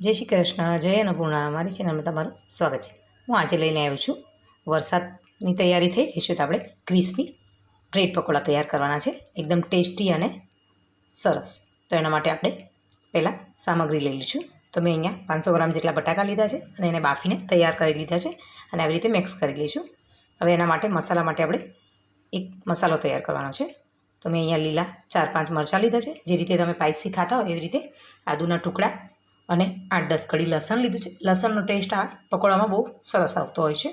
જય શ્રી કૃષ્ણ, જય અન્નપૂર્ણા. મારી ચેનલમાં તમારું સ્વાગત છે. હું આજે લઈને આવ્યો છું, વરસાદની તૈયારી થઈ ગઈ છે તો આપણે ક્રિસ્પી બ્રેડ પકોડા તૈયાર કરવાના છે, એકદમ ટેસ્ટી અને સરસ. તો એના માટે આપણે પહેલાં સામગ્રી લઈ લઈશું. તો મેં અહીંયા 500 ગ્રામ જેટલા બટાકા લીધા છે અને એને બાફીને તૈયાર કરી લીધા છે અને આવી રીતે મિક્સ કરી લઈશું. હવે એના માટે મસાલા માટે આપણે એક મસાલો તૈયાર કરવાનો છે. તો મેં અહીંયા લીલા 4-5 મરચાં લીધા છે, જે રીતે તમે સ્પાઇસી ખાતા હોય એવી રીતે. આદુના ટુકડા અને 8-10 કળી લસણ લીધું છે. લસણનો ટેસ્ટ આ પકોડામાં બહુ સરસ આવતો હોય છે.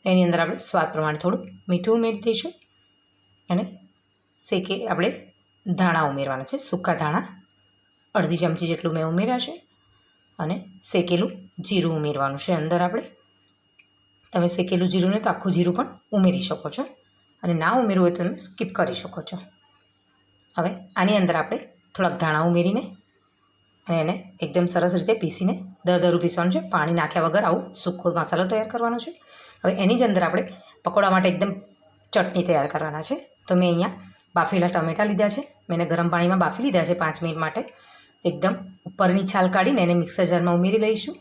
એની અંદર આપણે સ્વાદ પ્રમાણે થોડું મીઠું ઉમેરી દઈશું અને આપણે ધાણા ઉમેરવાના છે. સૂકા ધાણા અડધી ચમચી જેટલું મેં ઉમેર્યા છે અને શેકેલું જીરું ઉમેરવાનું છે અંદર. તમે શેકેલું જીરું ને તો આખું જીરું પણ ઉમેરી શકો છો અને ના ઉમેરવું હોય તો તમે સ્કીપ કરી શકો છો. હવે આની અંદર આપણે થોડાક ધાણા ઉમેરીને અને એને એકદમ સરસ રીતે પીસીને દરદરું પીસવાનું છે. પાણી નાખ્યા વગર આવું સૂકો મસાલો તૈયાર કરવાનો છે. હવે એની જ અંદર આપણે પકોડા માટે એકદમ ચટણી તૈયાર કરવાના છે. તો મેં અહીંયા બાફેલા ટમેટાં લીધા છે. મેં એને ગરમ પાણીમાં બાફી લીધા છે 5 મિનિટ માટે. એકદમ ઉપરની છાલ કાઢીને એને મિક્સર જારમાં ઉમેરી લઈશું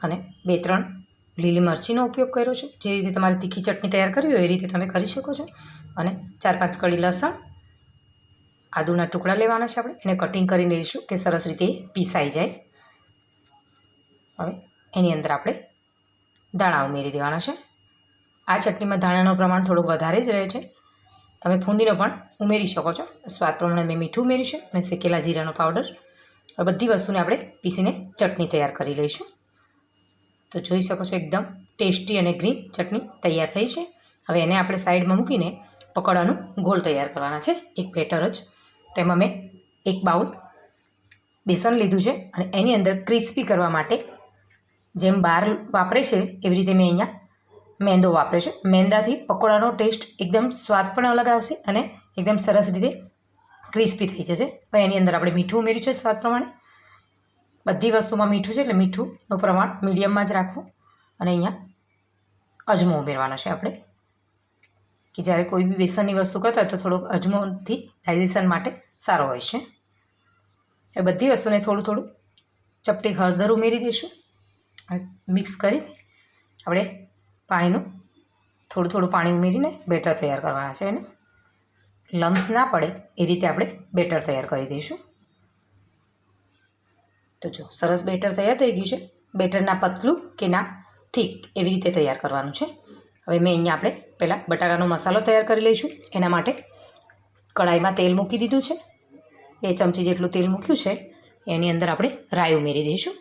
અને 2-3 લીલી મરચીનો ઉપયોગ કર્યો છે. જે રીતે તમારે તીખી ચટણી તૈયાર કરવી હોય એ રીતે તમે કરી શકો છો. અને 4-5 કળી લસણ, આદુના ટુકડા લેવાના છે. આપણે એને કટિંગ કરીને લઈશું કે સરસ રીતે પીસાઈ જાય. હવે એની અંદર આપણે ધાણા ઉમેરી દેવાના છે. આ ચટણીમાં ધાણાનું પ્રમાણ થોડુંક વધારે જ રહે છે. તમે ફૂંદીનો પણ ઉમેરી શકો છો. સ્વાદ પ્રમાણે મેં મીઠું ઉમેર્યું છે અને શેકેલા જીરાનો પાવડર. હવે બધી વસ્તુને આપણે પીસીને ચટણી તૈયાર કરી લઈશું. તો જોઈ શકો છો એકદમ ટેસ્ટી અને ગ્રીન ચટણી તૈયાર થઈ છે. હવે એને આપણે સાઈડમાં મૂકીને પકોડાનું ગોળ તૈયાર કરવાના છે. એક બેટર જ તેમાં મેં એક બાઉલ બેસન લીધું છે અને એની અંદર ક્રિસ્પી કરવા માટે જેમ બહાર વાપરે છે એવી રીતે મેં અહીંયા મેંદો વાપરે છે. મેંદાથી પકોડાનો ટેસ્ટ એકદમ સ્વાદ પણ અલગ આવશે અને એકદમ સરસ રીતે ક્રિસ્પી થઈ જશે. હવે એની અંદર આપણે મીઠું ઉમેર્યું છે સ્વાદ પ્રમાણે. બધી વસ્તુમાં મીઠું છે એટલે મીઠુંનું પ્રમાણ મીડિયમમાં જ રાખવું. અને અહીંયા અજમો ઉમેરવાનો છે આપણે, કે જ્યારે કોઈ બી બેસનની વસ્તુ કરતા હોય તો થોડોક અજમોથી ડાયજેશન માટે સારો હોય છે. એ બધી વસ્તુને થોડું થોડું ચપટી હળદર ઉમેરી દઈશું અને મિક્સ કરી આપણે પાણીનું થોડું પાણી ઉમેરીને બેટર તૈયાર કરવાના છે. એને લમ્સ ના પડે એ રીતે આપણે બેટર તૈયાર કરી દઈશું. તો જો સરસ બેટર તૈયાર થઈ ગયું છે. બેટર ના પતલું કે ના ઠીક એવી રીતે તૈયાર કરવાનું છે. હવે મેં અહીંયા આપણે પહેલાં બટાકાનો મસાલો તૈયાર કરી લઈશું. એના માટે કઢાઈમાં તેલ મૂકી દીધું છે. 2 ચમચી જેટલું તેલ મૂક્યું છે. એની અંદર આપણે રાઈ ઉમેરી દઈશું.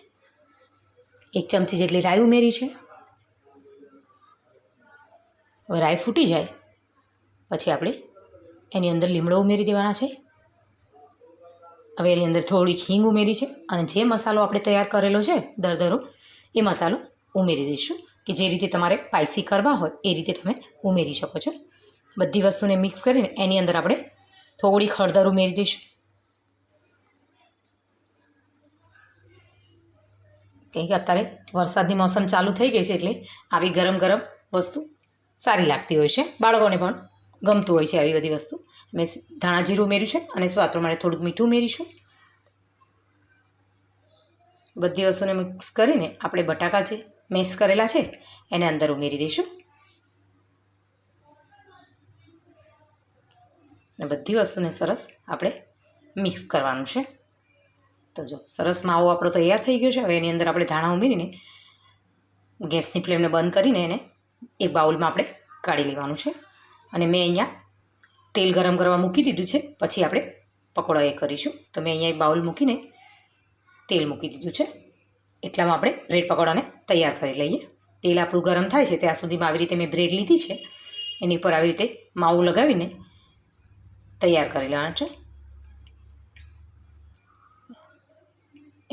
1 ચમચી જેટલી રાઈ ઉમેરી છે. હવે રાઈ ફૂટી જાય પછી આપણે એની અંદર લીમડો ઉમેરી દેવાના છે. હવે એની અંદર થોડીક હિંગ ઉમેરી છે અને જે મસાલો આપણે તૈયાર કરેલો છે દરદરો એ મસાલો ઉમેરી દઈશું, કે જે રીતે તમારે સ્પાઇસી કરવા હોય એ રીતે તમે ઉમેરી શકો છો. બધી વસ્તુને મિક્સ કરીને એની અંદર આપણે થોડીક હળદર ઉમેરી દઈશું, કેમ કે અત્યારે વરસાદની મોસમ ચાલુ થઈ ગઈ છે એટલે આવી ગરમ ગરમ વસ્તુ સારી લાગતી હોય છે. બાળકોને પણ ગમતું હોય છે આવી બધી વસ્તુ. મેં ધાણા જીરું ઉમેર્યું છે અને સ્વાદ પ્રમાણે થોડુંક મીઠું ઉમેરીશું. બધી વસ્તુને મિક્સ કરીને આપણે બટાકા જે મેશ કરેલા છે એને અંદર ઉમેરી દઈશું અને બધી વસ્તુને સરસ આપણે મિક્સ કરવાનું છે. તો જો સરસ માવો આપણો તૈયાર થઈ ગયો છે. હવે એની અંદર આપણે ધાણા ઉમેરીને ગેસની ફ્લેમને બંધ કરીને એને એક બાઉલમાં આપણે કાઢી લેવાનું છે. અને મેં અહીંયા તેલ ગરમ કરવા મૂકી દીધું છે, પછી આપણે પકોડા એ કરીશું. તો મેં અહીંયા એક બાઉલ મૂકીને તેલ મૂકી દીધું છે. એટલામાં આપણે બ્રેડ પકોડાને તૈયાર કરી લઈએ. તેલ આપણું ગરમ થાય છે ત્યાં સુધીમાં આવી રીતે મેં બ્રેડ લીધી છે, એની પર આવી રીતે માવું લગાવીને તૈયાર કરી લેવાનું છે.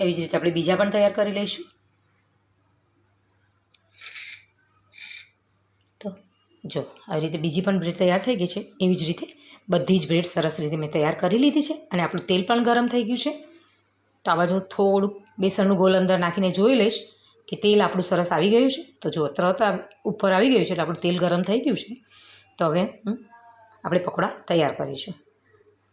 એવી જ રીતે આપણે બીજા પણ તૈયાર કરી લઈશું. તો જો આવી રીતે બીજી પણ બ્રેડ તૈયાર થઈ ગઈ છે. એવી જ રીતે બધી જ બ્રેડ સરસ રીતે મેં તૈયાર કરી લીધી છે અને આપણું તેલ પણ ગરમ થઈ ગયું છે. તો આ બાજુ થોડુંક બેસનનું ગોળ અંદર નાખીને જોઈ લઈશ કે તેલ આપણું સરસ આવી ગયું છે. તો જો તરત ઉપર આવી ગયું છે એટલે આપણું તેલ ગરમ થઈ ગયું છે. તો હવે આપણે પકોડા તૈયાર કરીશું.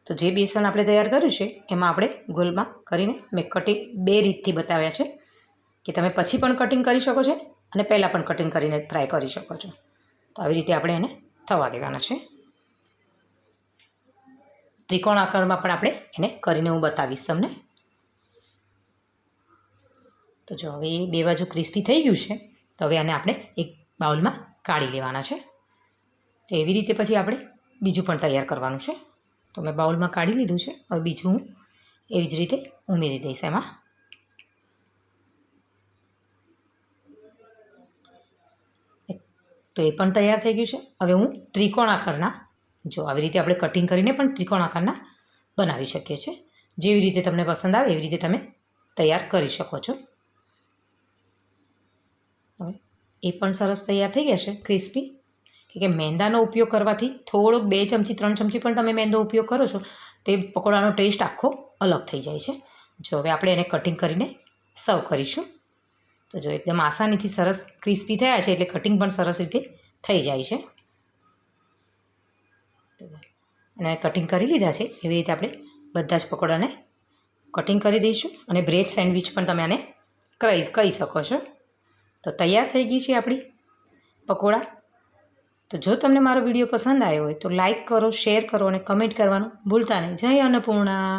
તો જે બેસન આપણે તૈયાર કર્યું છે એમાં આપણે ગોલમાં કરીને મેં કટિંગ 2 રીતથી બતાવ્યા છે કે તમે પછી પણ કટિંગ કરી શકો છો અને પહેલાં પણ કટિંગ કરીને ફ્રાય કરી શકો છો. તો આવી રીતે આપણે એને થવા દેવાના છે. ત્રિકોણ આકારમાં પણ આપણે એને કરીને હું બતાવીશ તમને. તો જો હવે એ 2 બાજુ ક્રિસ્પી થઈ ગયું છે. તો હવે આને આપણે એક બાઉલમાં કાઢી લેવાના છે. તો એવી રીતે પછી આપણે બીજું પણ તૈયાર કરવાનું છે. તો મેં બાઉલમાં કાઢી લીધું છે. હવે બીજું હું એવી જ રીતે ઉમેરી દઈશ એમાં. તો એ પણ તૈયાર થઈ ગયું છે. હવે હું ત્રિકોણ આકારના, જો આવી રીતે આપણે કટિંગ કરીને પણ ત્રિકોણ આકારના બનાવી શકીએ છીએ. જેવી રીતે તમને પસંદ આવે એવી રીતે તમે તૈયાર કરી શકો છો. હવે એ પણ સરસ તૈયાર થઈ ગયા છે ક્રિસ્પી. કે મેંદાનો ઉપયોગ કરવાથી થોડોક 2 ચમચી 3 ચમચી પણ તમે મેંદો ઉપયોગ કરો છો તો એ પકોડાનો ટેસ્ટ આખો અલગ થઈ જાય છે. જો હવે આપણે એને કટિંગ કરીને સર્વ કરીશું. તો જો એકદમ આસાનીથી સરસ ક્રિસ્પી થયા છે એટલે કટિંગ પણ સરસ રીતે થઈ જાય છે. અને કટિંગ કરી લીધા છે એવી રીતે આપણે બધા જ પકોડાને કટિંગ કરી દઈશું. અને બ્રેડ સેન્ડવિચ પણ તમે આને કહી શકો છો. તો તૈયાર થઈ ગઈ છે આપણી પકોડા. તો જો તમને મારો વિડીયો પસંદ આવ્યો હોય તો લાઈક કરો, શેર કરો અને કમેન્ટ કરવાનું ભૂલતા નહીં. જય અન્નપૂર્ણા.